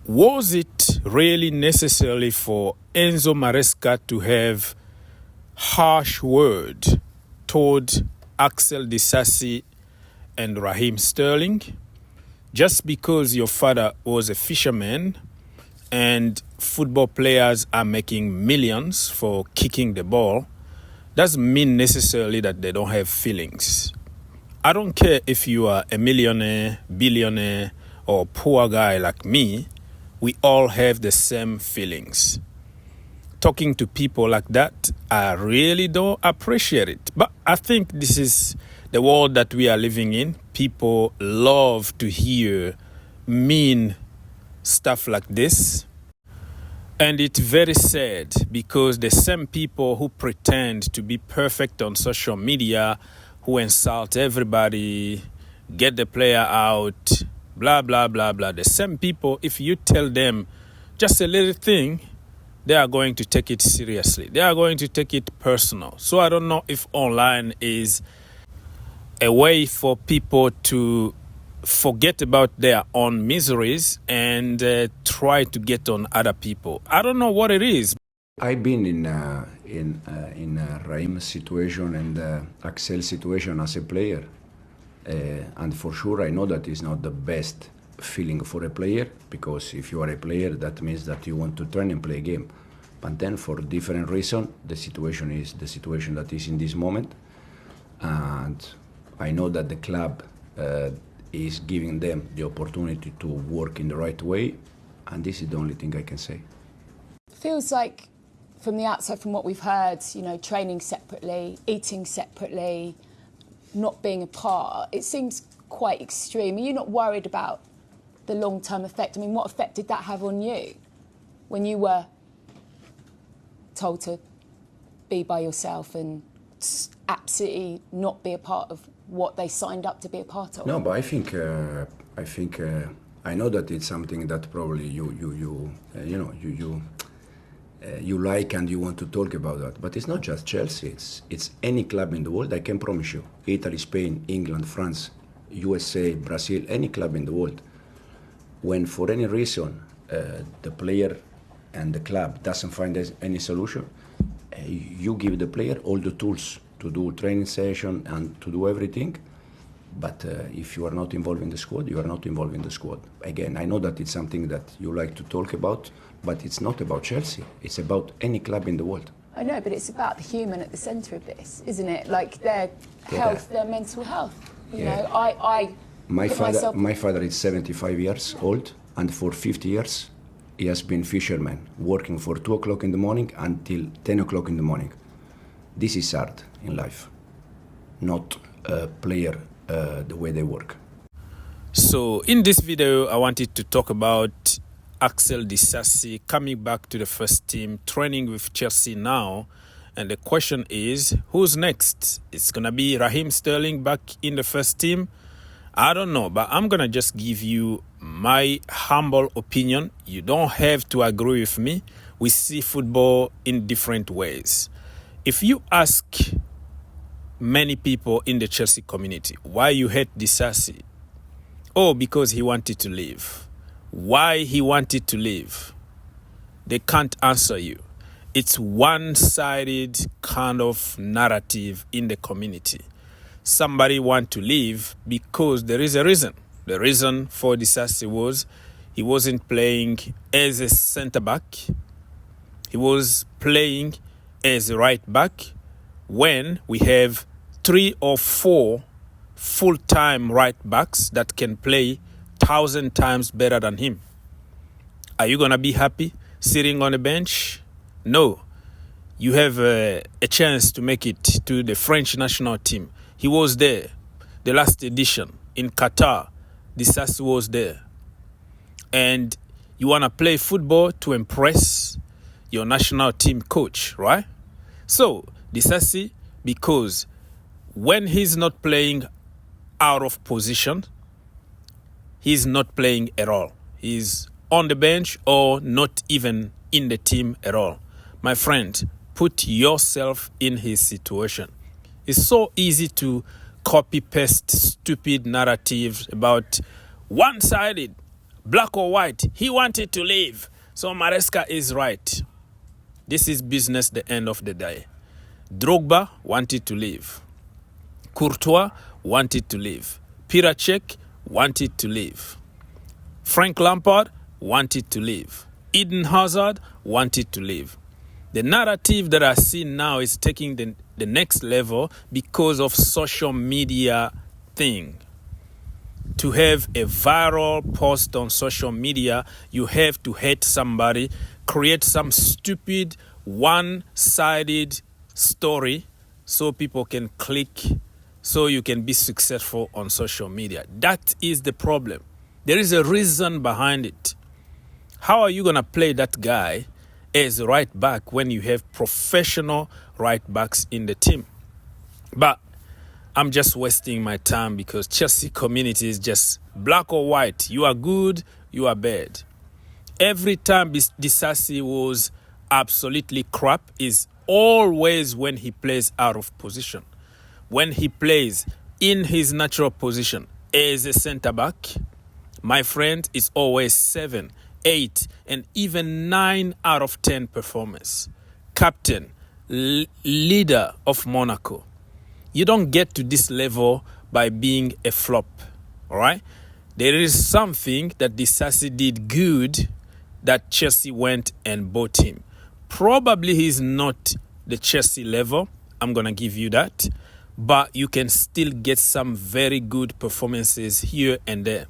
Was it really necessary for Enzo Maresca to have harsh word toward Axel Disasi and Raheem Sterling? Just because your father was a fisherman and football players are making millions for kicking the ball, doesn't mean necessarily that they don't have feelings. I don't care if you are a millionaire, billionaire, or poor guy like me, we all have the same feelings. Talking to people like that, I really don't appreciate it. But I think this is the world that we are living in. People love to hear mean stuff like this. And it's very sad because the same people who pretend to be perfect on social media, who insult everybody, get the player out, blah, blah, blah, blah. The same people, if you tell them just a little thing, they are going to take it seriously. They are going to take it personal. So I don't know if online is a way for people to forget about their own miseries and try to get on other people. I don't know what it is. I've been in Raheem's situation and Axel's situation as a player, and for sure I know that it's not the best feeling for a player, because if you are a player, that means that you want to train and play a game. But then for different reason, the situation is the situation that is in this moment, and I know that the club is giving them the opportunity to work in the right way, and this is the only thing I can say. Feels like, from the outside, from what we've heard, you know, training separately, eating separately, not being apart, it seems quite extreme. Are you not worried about the long-term effect? I mean, what effect did that have on you when you were told to be by yourself and absolutely not be a part of what they signed up to be a part of? No, but I think I know that it's something that probably you like and you want to talk about that. But it's not just Chelsea. It's any club in the world. I can promise you, Italy, Spain, England, France, USA, Brazil, any club in the world. When for any reason the player and the club doesn't find any solution, you give the player all the tools to do training session and to do everything. But if you are not involved in the squad, you are not involved in the squad. Again, I know that it's something that you like to talk about, but it's not about Chelsea. It's about any club in the world. I know, but it's about the human at the centre of this, isn't it? Like their health, their mental health. You know, My father is 75 years old, and for 50 years he has been fisherman, working for 2 o'clock in the morning until 10 o'clock in the morning. This is hard in life, not a player the way they work. So in this video, I wanted to talk about Axel Disasi coming back to the first team, training with Chelsea now. And the question is, who's next? It's going to be Raheem Sterling back in the first team? I don't know, but I'm going to just give you my humble opinion. You don't have to agree with me. We see football in different ways. If you ask many people in the Chelsea community why you hate Disasi, oh, because he wanted to leave. Why he wanted to leave? They can't answer you. It's one-sided kind of narrative in the community. Somebody want to leave because there is a reason. The reason for Disasi was he wasn't playing as a centre-back. He was playing as a right-back when we have 3 or 4 full-time right-backs that can play 1,000 times better than him. Are you going to be happy sitting on the bench? No. You have a chance to make it to the French national team. He was there. The last edition in Qatar, Disasi was there. And you want to play football to impress your national team coach, right? So, Disasi, because when he's not playing out of position, he's not playing at all. He's on the bench or not even in the team at all. My friend, put yourself in his situation. It's so easy to copy-paste stupid narratives about one-sided Black or white, he wanted to leave. So Maresca is right. This is business the end of the day. Drogba wanted to leave. Courtois wanted to leave. Piracek wanted to leave. Frank Lampard wanted to leave. Eden Hazard wanted to leave. The narrative that I see now is taking the next level because of social media thing. To have a viral post on social media, you have to hate somebody, create some stupid one-sided story so people can click, so you can be successful on social media. That is the problem. There is a reason behind it. How are you going to play that guy as right back when you have professional right backs in the team? But I'm just wasting my time because Chelsea community is just black or white. You are good, you are bad. Every time Disasi was absolutely crap is always when he plays out of position. When he plays in his natural position as a centre-back, my friend, is always 7, 8, and even 9 out of 10 performance. Captain, leader of Monaco. You don't get to this level by being a flop, all right? There is something that Disasi did good that Chelsea went and bought him. Probably he's not the Chelsea level, I'm going to give you that, but you can still get some very good performances here and there.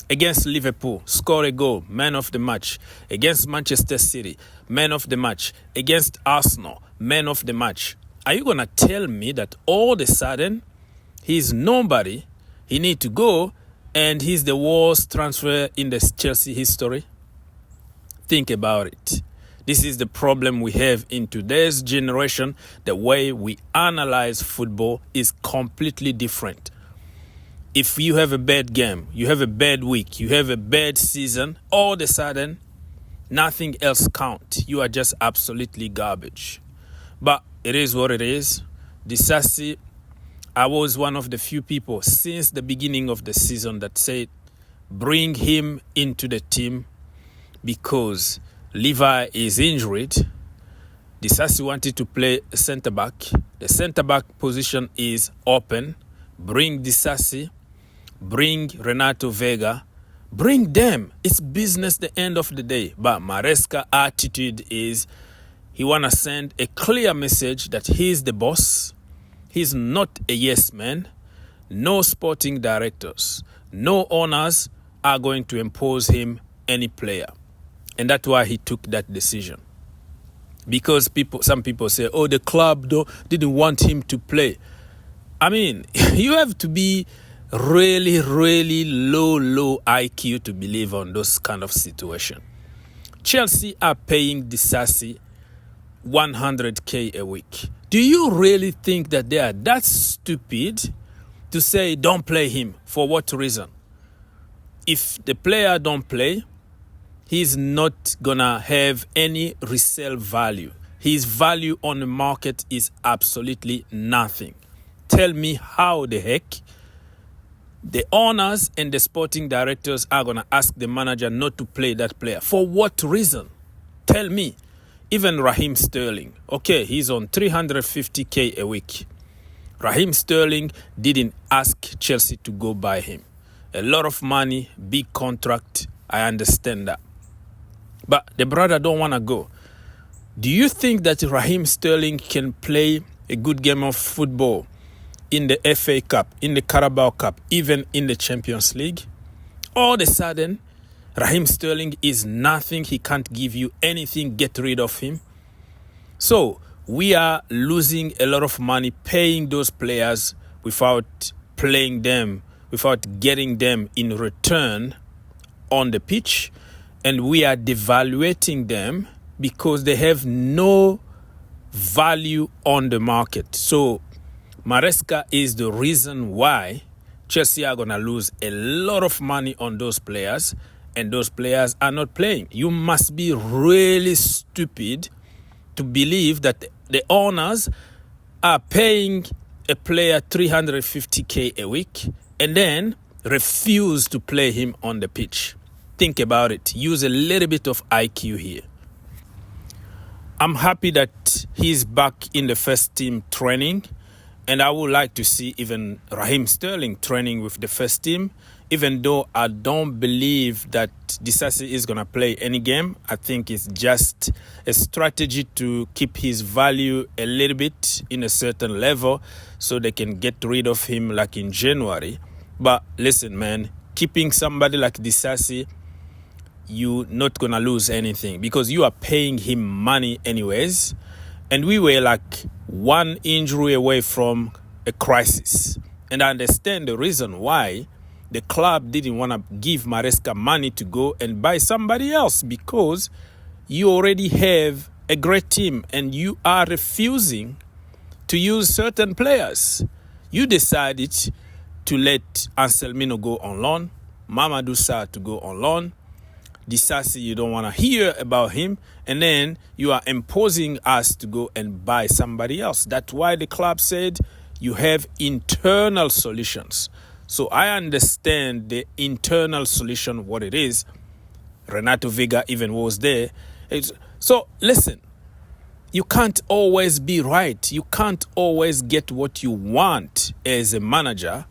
Against Liverpool, score a goal, man of the match. Against Manchester City, man of the match. Against Arsenal, man of the match. Are you going to tell me that all of a sudden he's nobody, he need to go, and he's the worst transfer in the Chelsea history? Think about it. This is the problem we have in today's generation. The way we analyze football is completely different. If you have a bad game, you have a bad week, you have a bad season, all of a sudden, nothing else counts. You are just absolutely garbage. But it is what it is. Disasi, I was one of the few people since the beginning of the season that said, bring him into the team because Levi is injured. Disasi wanted to play centre-back. The centre-back position is open. Bring Disasi. Bring Renato Vega. Bring them. It's business the end of the day. But Maresca attitude is he want to send a clear message that he's the boss. He's not a yes man. No sporting directors, no owners are going to impose him any player. And that's why he took that decision. Because some people say, oh, the club didn't want him to play. I mean, you have to be really, really low IQ to believe on those kind of situation. Chelsea are paying Disasi 100k a week. Do you really think that they are that stupid to say don't play him? For what reason? If the player don't play, he's not gonna have any resale value. His value on the market is absolutely nothing. Tell me how the heck the owners and the sporting directors are going to ask the manager not to play that player. For what reason? Tell me. Even Raheem Sterling. Okay, he's on 350k a week. Raheem Sterling didn't ask Chelsea to go buy him. A lot of money, big contract. I understand that. But the brother don't want to go. Do you think that Raheem Sterling can play a good game of football in the FA Cup, in the Carabao Cup, even in the Champions League? All of a sudden, Raheem Sterling is nothing. He can't give you anything. Get rid of him. So we are losing a lot of money paying those players without playing them, without getting them in return on the pitch. And we are devaluating them because they have no value on the market. So Maresca is the reason why Chelsea are going to lose a lot of money on those players, and those players are not playing. You must be really stupid to believe that the owners are paying a player 350k a week and then refuse to play him on the pitch. think about it. Use a little bit of IQ here. I'm happy that he's back in the first team training, and I would like to see even Raheem Sterling training with the first team, even though I don't believe that Disasi is going to play any game. I think it's just a strategy to keep his value a little bit in a certain level so they can get rid of him like in January. But listen, man, keeping somebody like Disasi, you're not going to lose anything because you are paying him money anyways. And we were like one injury away from a crisis. And I understand the reason why the club didn't want to give Maresca money to go and buy somebody else, because you already have a great team and you are refusing to use certain players. You decided to let Anselmino go on loan, Mamadou Sarr to go on loan, Disasi, you don't want to hear about him, and then you are imposing us to go and buy somebody else. That's why the club said you have internal solutions. So I understand the internal solution, what it is. Renato Vega even was there. So listen, you can't always be right. You can't always get what you want as a manager